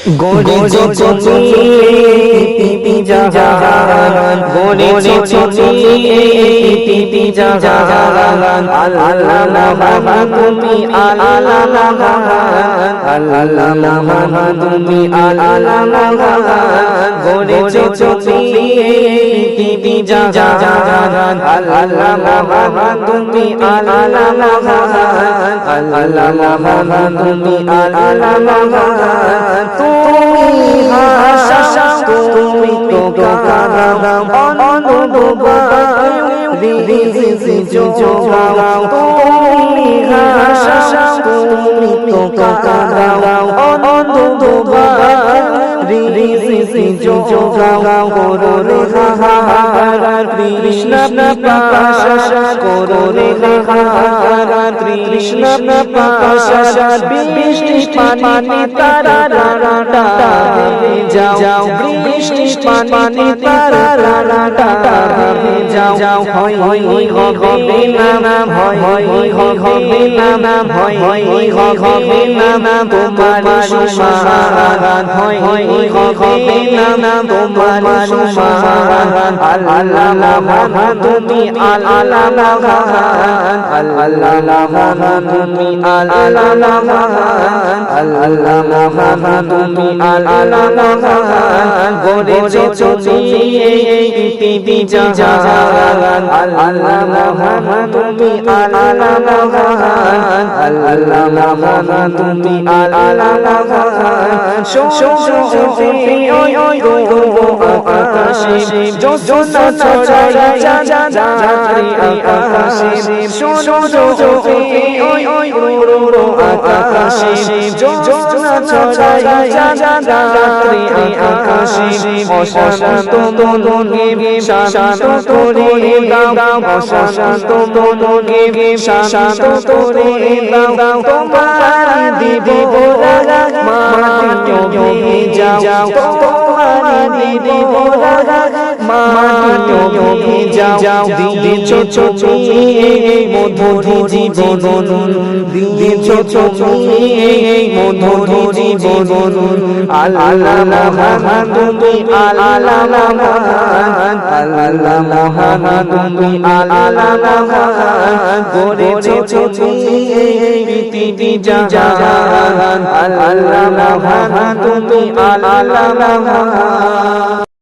গড়েছো তুমি পৃথিবী জাহান, গড়েছো তুমি পৃথিবী জাহান। আল্লাহ মহান তুমি, আল্লাহ মহান, আল্লাহ মহান তুমি, আল্লাহ মহান। গড়েছো তুমি পৃথিবী জাহান, আল্লাহ মহান তুমি, আল্লাহ মহান, আল্লাহ মহান তুমি, আল্লাহ মহান। তুমি হাসা, তুমি তো কাঁদাও, অন্ধকারে রিজিক জোগাও। তুমি হাসা, তুমি তো কাঁদাও, অন্ধকারে রিজিক জোগাও। করো রে হাহাকার কৃষ্ণ পিপাসা, করো রে হাহাকার কৃষ্ণ পিপাসা। বৃষ্টি পানি তারা যাও, বৃষ্টি পানি তারা যাও। ভয় হবে না, ভয় হবে না, ভয় হবে না তোমার সমান। ভয় হবে না তোমার সমান। আল্লাহ মহান তুমি, আল্লাহ মহান, আল্লাহ মহান তুমি, আল্লাহ মহান, আল্লাহ মহান তুমি, আল্লাহ মহান। গড়েছো তুমি পৃথিবী জাহান, আল্লাহ মহান তুমি, আল্লাহ মহান, আল্লাহ মহান তুমি, আল্লাহ মহান। শোনো ওই আকাশে জ্যোৎস্না ছড়ায় রাত্রি আকাশে। শোনো ওই আকাশে জ্যোৎস্না ছড়ায় রাত্রি আকাশে। অশান্ত মনকে শান্ত করে দাও, অশান্ত মনকে শান্ত করে দাও। তোমার দিব মাটি যাও, তোমার দিব মাটি যাও। দিয়েছো তুমি মধুর জীবন, দিয়েছো তুমি মধুর জীবন। আল্লাহ মহান তুমি, আল্লাহ মহান, আল্লাহ মহান তুমি, আল্লাহ মহান। গড়েছো তুমি পৃথিবী জাহান, আল্লাহ মহান তুমি, আল্লাহ মহান।